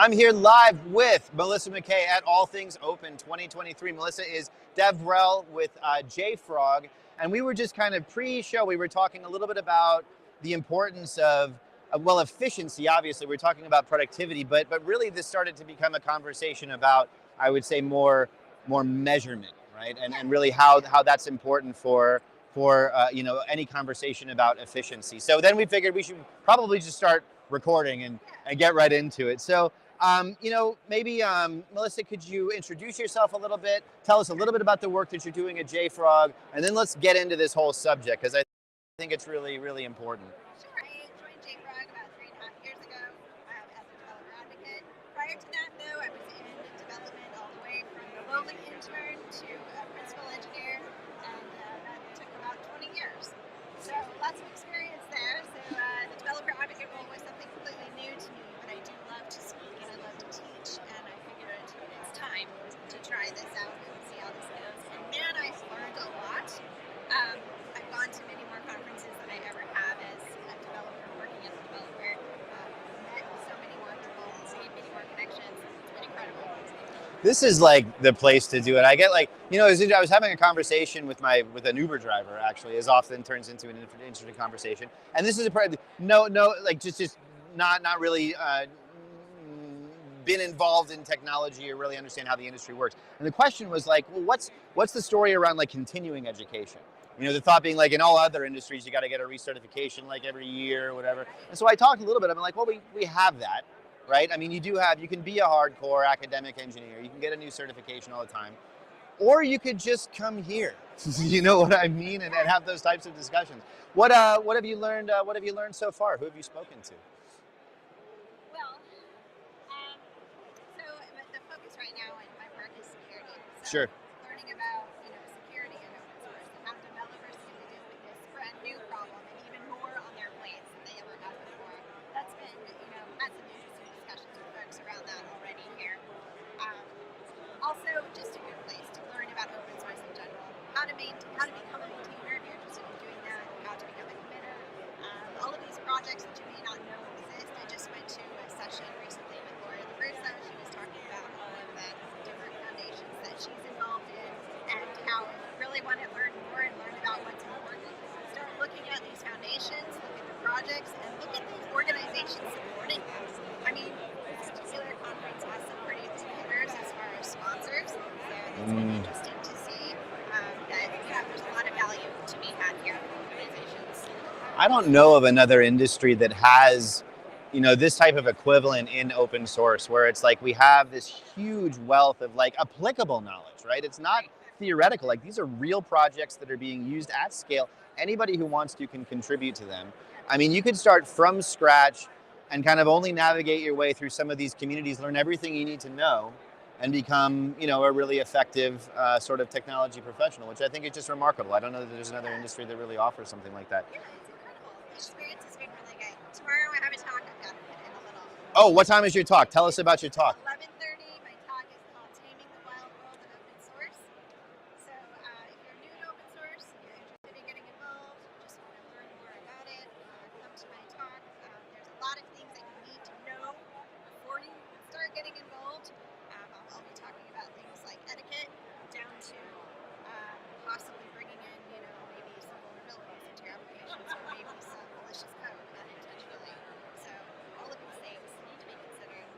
I'm here live with Melissa McKay at All Things Open 2023. Melissa is DevRel with JFrog, and we were just kind of pre-show, we were talking a little bit about the importance of, well, efficiency, obviously. We're talking about productivity, but really this started to become a conversation about, I would say, more measurement, right? And really how that's important for any conversation about efficiency. So then we figured we should probably just start recording and get right into it. So, maybe Melissa, could you introduce yourself a little bit? Tell us a little bit about the work that you're doing at JFrog, and then let's get into this whole subject, because I think it's really, really important. Sure. I joined JFrog about 3.5 years ago as a developer advocate. Prior to that, though, I was in development all the way from a lowly intern to a principal engineer, and that took about 20 years. So lots of experience there. So the developer advocate role was something completely new to me, but I do love to speak and I love to teach, and I figured it's time to try this out and see how this goes. And man, I've learned a lot. I've gone to many more conferences than I ever have as a developer, working as a developer. Met so many more people, made many more connections. It's been incredible. This is like the place to do it. I get I was having a conversation with an Uber driver, actually, as often turns into an interesting conversation. And this is just not really been involved in technology or really understand how the industry works. And the question was well, what's the story around continuing education? The thought being in all other industries, you got to get a recertification every year or whatever. And so I talked a little bit. I'm like, well, we have that. Right? I mean, you can be a hardcore academic engineer. You can get a new certification all the time. Or you could just come here. You know what I mean? And have those types of discussions. What have you learned? What have you learned so far? Who have you spoken to? Well, so the focus right now in my work is security. So Sure. learning about security and open source and how developers can deal with this brand new problem and even more on their plates than they ever had before. That's been had some interesting discussions with folks around that already here. Also, just a good place to learn about open source in general, how to become a maintainer if you're interested in doing that, how to become a committer. All of these projects that you may not know exist. I just went to a session recently with Laura LaRusso. She was talking about all of the different foundations that she's involved in and how if you really want to learn more and learn about what's important, start looking at these foundations, look at the projects, and look at the organizations supporting them. I mean, this particular conference has some pretty big hitters as far as sponsors, so it's been interesting to see that there's a lot of value to be had here from organizations. I don't know of another industry that has, this type of equivalent in open source, where it's we have this huge wealth of applicable knowledge, right? It's not theoretical. These are real projects that are being used at scale. Anybody who wants to can contribute to them. I mean, you could start from scratch and kind of only navigate your way through some of these communities, learn everything you need to know, and become, a really effective sort of technology professional, which I think is just remarkable. I don't know that there's another industry that really offers something like that. Yeah, it's incredible. The experience has been really good. Tomorrow I have a talk I've got to put in a little. Oh, what time is your talk? Tell us about your talk. 11:30. My talk is called Taming the Wild World of Open Source. So if you're new to open source, you're interested in getting involved, just want to learn more about it, come to my talk. There's a lot of things that you need to know before you start getting involved. I'll be talking about things like etiquette, down to possibly bringing in, maybe some vulnerabilities into your applications, or maybe some malicious code unintentionally. So all of these things need to be considered.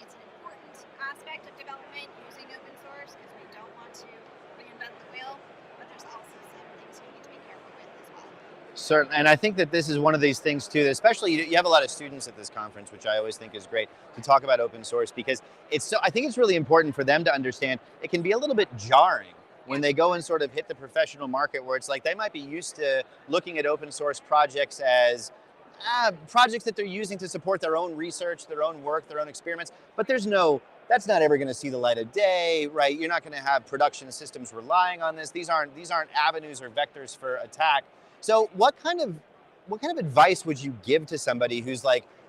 It's an important aspect of development using open source because we don't want to reinvent the wheel, but there's also some things you need to be careful with as well. Certainly, and I think that this is one of these things too, that especially you have a lot of students at this conference, which I always think is great to talk about open source, because I think it's really important for them to understand it can be a little bit jarring when they go and sort of hit the professional market, where it's they might be used to looking at open source projects as projects that they're using to support their own research, their own work, their own experiments, but that's not ever going to see the light of day, right? You're not going to have production systems relying on this. These aren't avenues or vectors for attack. So what kind of advice would you give to somebody who's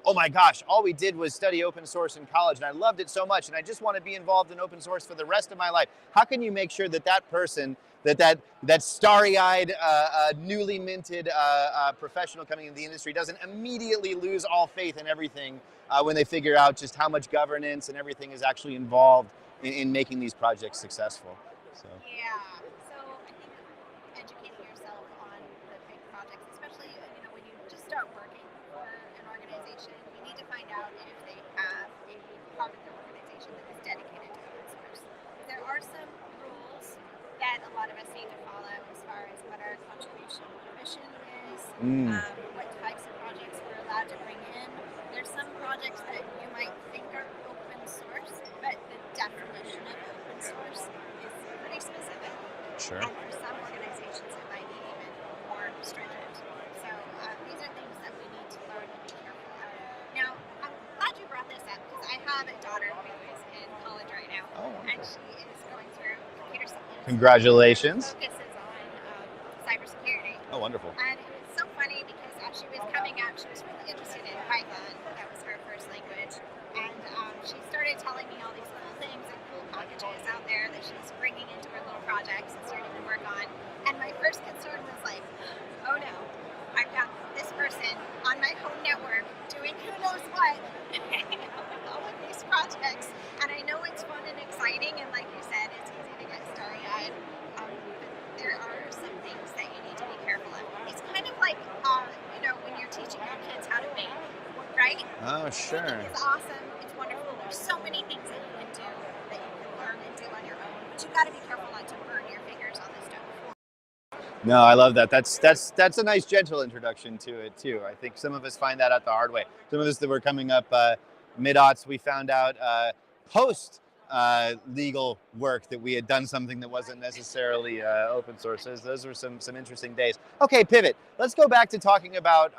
oh my gosh, all we did was study open source in college and I loved it so much and I just want to be involved in open source for the rest of my life. How can you make sure that that person, that starry-eyed, newly minted professional coming into the industry doesn't immediately lose all faith in everything when they figure out just how much governance and everything is actually involved in making these projects successful? So. Yeah. So I think educating yourself on the big projects, especially when you just start working for an organization, you need to find out if they have a part of their organization that is dedicated to open source. There are some rules that a lot of us need to follow as far as what our contribution mission is, what types of projects we're allowed to bring in. There's some projects that you might think are open source, but the definition of open source is pretty specific. Sure. And for some organizations, it might be even more stringent. So these are things that we need to learn and be careful of. Now, I'm glad you brought this up because I have a daughter who is in college right now, and she is going through computer science. Congratulations. Focuses on cybersecurity. Oh, wonderful. And it was so funny because as she was coming out, she was really interested in Python. That was her first language. And she started telling me all these cool things and cool packages out there that she's bringing into her little projects and starting to work on. And my first concern was like, oh no, I've got this person on my home network doing who knows what with all of these projects. And I know it's fun and exciting, and like you said, it's easy to get starry-eyed. But there are some things that you need to be careful of. It's kind of like, when you're teaching your kids how to bake, right? Oh, sure. Baking is awesome. It's wonderful. There's so many things that you can do, that you can learn and do on your own. But you got to be careful not to burn your fingers on this stove. No, I love that. That's a nice gentle introduction to it too. I think some of us find that out the hard way. Some of us that were coming up mid-aughts, we found out post legal work that we had done something that wasn't necessarily open source. Those were some interesting days. Okay, pivot. Let's go back to talking about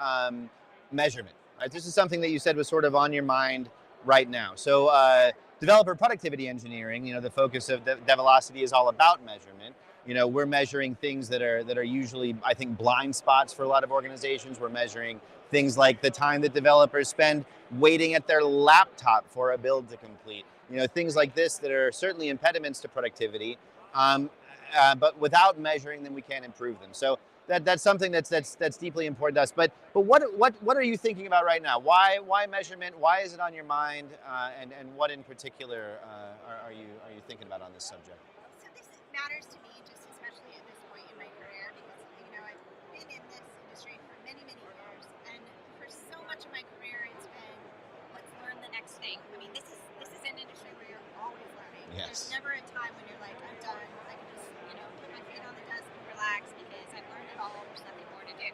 measurement. Right? This is something that you said was sort of on your mind right now. So developer productivity engineering, the focus of Develocity is all about measurement. We're measuring things that are usually, I think, blind spots for a lot of organizations. We're measuring things like the time that developers spend waiting at their laptop for a build to complete. Things like this that are certainly impediments to productivity, but without measuring them, we can't improve them. So that's something that's deeply important to us. But what are you thinking about right now? Why measurement? Why is it on your mind? And what in particular are you thinking about on this subject? So this matters to me, just especially at this point in my career, because I've been in this industry for many, many years, and for so much of my career, it's been let's learn the next thing. I mean, this is an industry where you're always learning. Yes. There's never a time when you're like, I'm done. I can just put my feet on the desk and relax because I've learned it all. There's nothing more to do.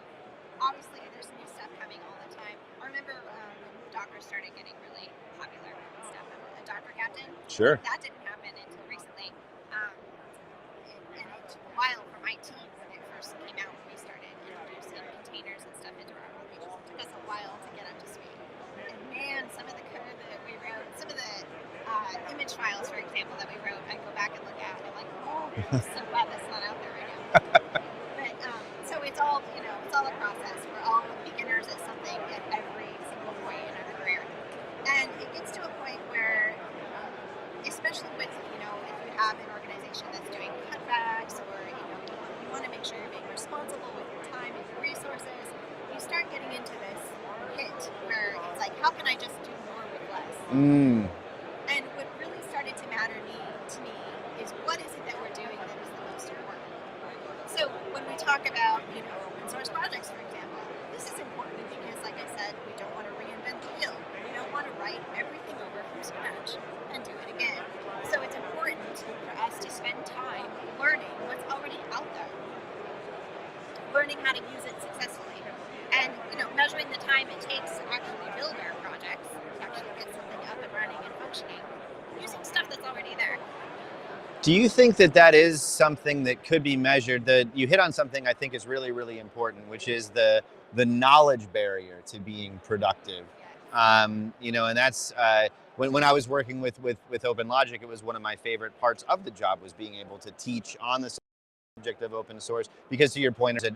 Obviously, there's new stuff coming all the time. I remember when Docker started getting really popular and stuff. I'm a Docker captain. Sure. That didn't happen until recently. And it took a while for my team when it first came out, when we started introducing containers and stuff into our applications. It took us a while to get up to speed. And man, some of the code that we wrote, some of the image files, for example, that we wrote, I go back and look at, and I'm like, oh, I'm so glad that's not out there right now. But so it's all, it's all a process. We're all beginners at something at every single point in our career. And it gets to a point where, especially with, if you have an organization that's doing cutbacks, or, you want to make sure you're being responsible with your time and your resources, you start getting into this pit where it's like, how can I just do more with less? And what really started to matter to me is what is it that we're doing that is the most important? So when we talk about, open source projects, for example, this is important because, like I said, we don't want to reinvent the wheel. We don't want to write everything over from scratch and do it again. So it's important for us to spend time learning what's already out there, learning how to use it successfully, and measuring the time it takes to actually build our projects, to actually get something up and running and functioning, using stuff that's already there. Do you think that is something that could be measured? You hit on something I think is really, really important, which is the knowledge barrier to being productive. And that's when I was working with OpenLogic, it was one of my favorite parts of the job was being able to teach on the subject of open source, because to your point, there's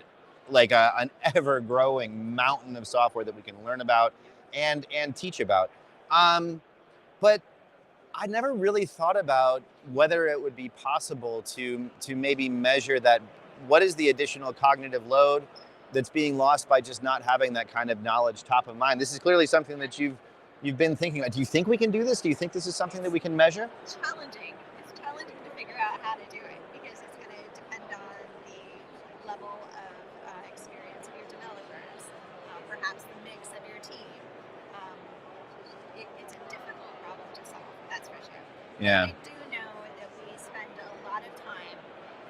an ever-growing mountain of software that we can learn about. and teach about. But I never really thought about whether it would be possible to maybe measure that. What is the additional cognitive load that's being lost by just not having that kind of knowledge top of mind? This is clearly something that you've been thinking about. Do you think we can do this? Do you think this is something that we can measure? Challenging. It's challenging to figure out how to do it because it's going to depend on the level of experience of your developers, perhaps the mix of your team. Um, it's a difficult problem to solve, that's for sure. Yeah. I do know that we spend a lot of time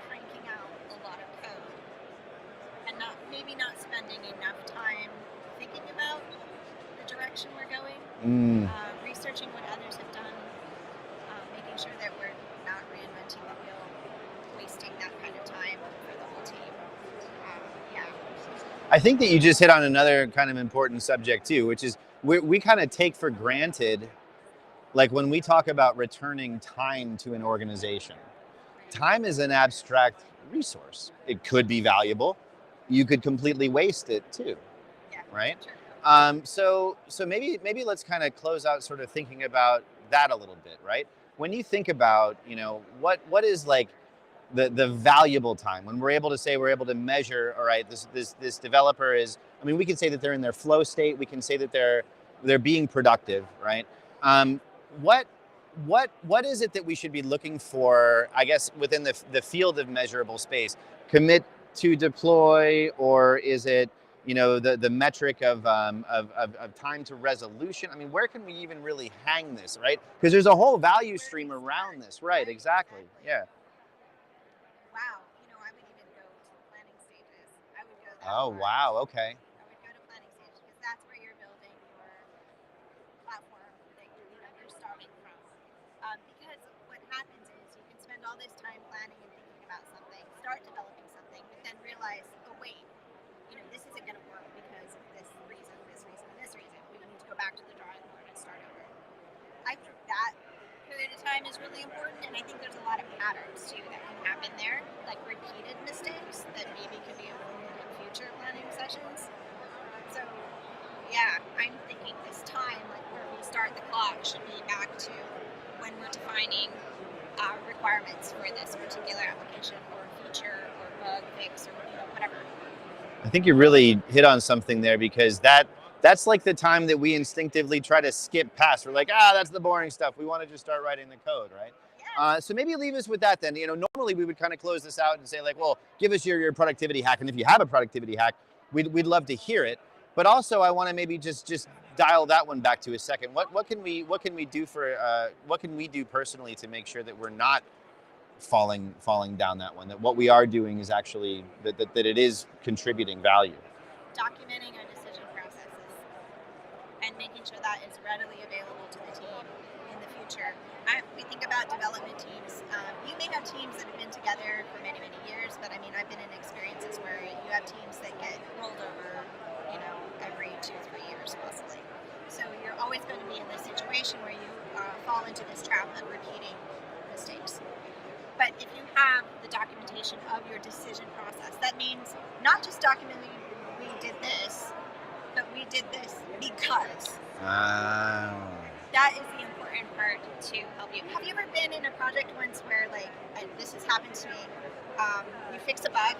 cranking out a lot of code and maybe not spending enough time thinking about the direction we're going, researching what others have done, making sure that we're not reinventing the wheel, wasting that kind of time for the whole team. Yeah. I think that you just hit on another kind of important subject too, which is we kind of take for granted, like when we talk about returning time to an organization, time is an abstract resource. It could be valuable. You could completely waste it too, Yeah. right? Sure. So maybe let's kind of close out sort of thinking about that a little bit, right? When you think about, what is like the valuable time when we're able to measure, all right, this developer is, I mean, we can say that they're in their flow state. We can say that they're being productive, right? What is it that we should be looking for, I guess, within the field of measurable space? Commit to deploy, or is it, the metric of time to resolution? I mean, where can we even really hang this, right? Because there's a whole value stream around this, right? Exactly. Yeah. Wow. I would even go to planning stages. I would go that Oh, far. wow. Okay. I would go to planning stages because that's where you're building your platform that you're starting from. Because what happens is you can spend all this time planning and thinking about something, start developing something, but then realize, oh wait, this isn't going to work because of this reason, this reason, and this reason. We need to go back to the drawing board and start over. I think that period of time is really important, and I think there's a lot of patterns too that can happen there, like repeated mistakes that maybe can be avoided in future planning sessions. So yeah, I'm thinking this time, like where we start the clock, should be back to when we're defining requirements for this particular application or feature or bug fix or whatever. I think you really hit on something there, because that's like the time that we instinctively try to skip past. We're like, that's the boring stuff. We want to just start writing the code, right? Yes. So maybe leave us with that then. Normally we would kind of close this out and say like, well, give us your productivity hack, and if you have a productivity hack, we'd love to hear it. But also, I want to maybe just dial that one back to a second. What can we do personally to make sure that we're not falling down that one? That what we are doing is actually that it is contributing value. Documenting our decision processes and making sure that is readily available to the team in the future. We think about development teams. You may have teams that have been together for many, many years, but I mean, I've been in experiences where you have teams that get rolled over, every 2-3 years possibly. So you're always going to be in this situation where you fall into this trap of repeating mistakes. But if you have the documentation of your decision process, that means not just documenting we did this, but we did this because. That is the important part to help you. Have you ever been in a project once where, like, this has happened to me, you fix a bug,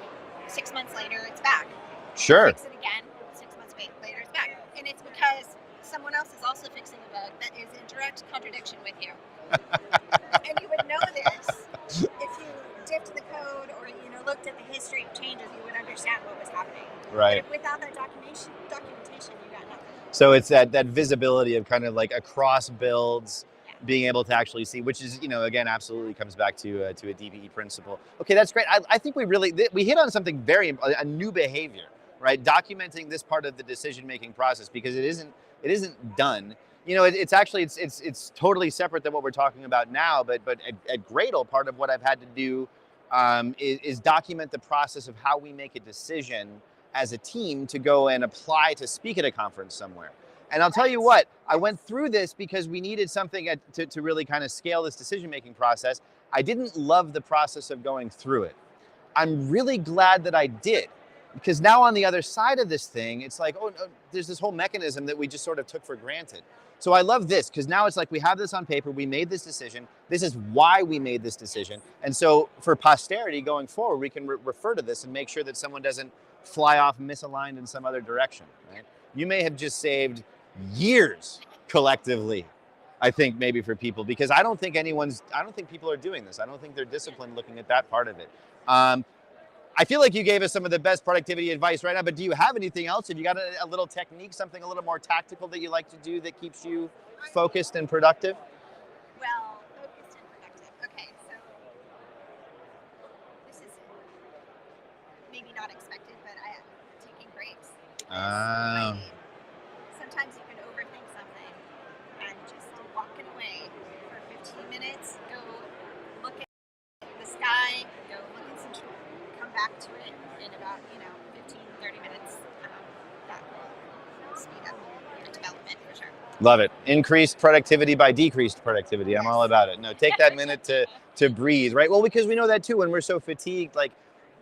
6 months later it's back. Sure. You fix it again, 6 months later it's back. And it's because someone else is also fixing a bug that is in direct contradiction with you. And you would know this if you dipped the code or looked at the history of changes. You would understand what was happening. Right. But without that documentation, you got nothing. So it's that visibility of kind of like across builds, being able to actually see, which is, again, absolutely comes back to a DBE principle. Okay, that's great. I think we hit on something a new behavior, right? Documenting this part of the decision-making process, because it isn't done. It's actually, it's totally separate than what we're talking about now, but at Gradle, part of what I've had to do is document the process of how we make a decision as a team to go and apply to speak at a conference somewhere. And I'll tell you what, I went through this because we needed something to really kind of scale this decision-making process. I didn't love the process of going through it. I'm really glad that I did, because now on the other side of this thing, it's like, oh, no, there's this whole mechanism that we just sort of took for granted. So I love this because now it's like we have this on paper, we made this decision, this is why we made this decision. And so for posterity going forward, we can refer to this and make sure that someone doesn't fly off misaligned in some other direction. Right? You may have just saved years collectively, I think, maybe for people, because I don't think people are doing this. I don't think they're disciplined looking at that part of it. I feel like you gave us some of the best productivity advice right now, but do you have anything else? Have you got a little technique, something a little more tactical that you like to do that keeps you focused and productive? Well, focused and productive. Okay, so this is maybe not expected, but I am taking breaks. Oh. Sometimes you can overthink something and just walking away for 15 minutes, go look at the sky, go look at some trees, come back to it in about, 15, 30 minutes. That will speed up your development for sure. Love it. Increased productivity by decreased productivity. I'm Yes. all about it. No, take that minute to breathe, right? Well, because we know that too, when we're so fatigued, like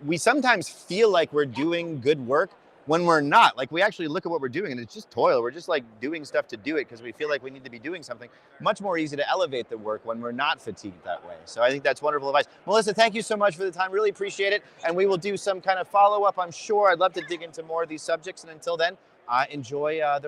we sometimes feel like we're doing good work when we're not. Like we actually look at what we're doing and it's just toil. We're just like doing stuff to do it because we feel like we need to be doing something. Much more easy to elevate the work when we're not fatigued that way. So I think that's wonderful advice. Melissa, thank you so much for the time. Really appreciate it. And we will do some kind of follow-up, I'm sure. I'd love to dig into more of these subjects. And until then, enjoy the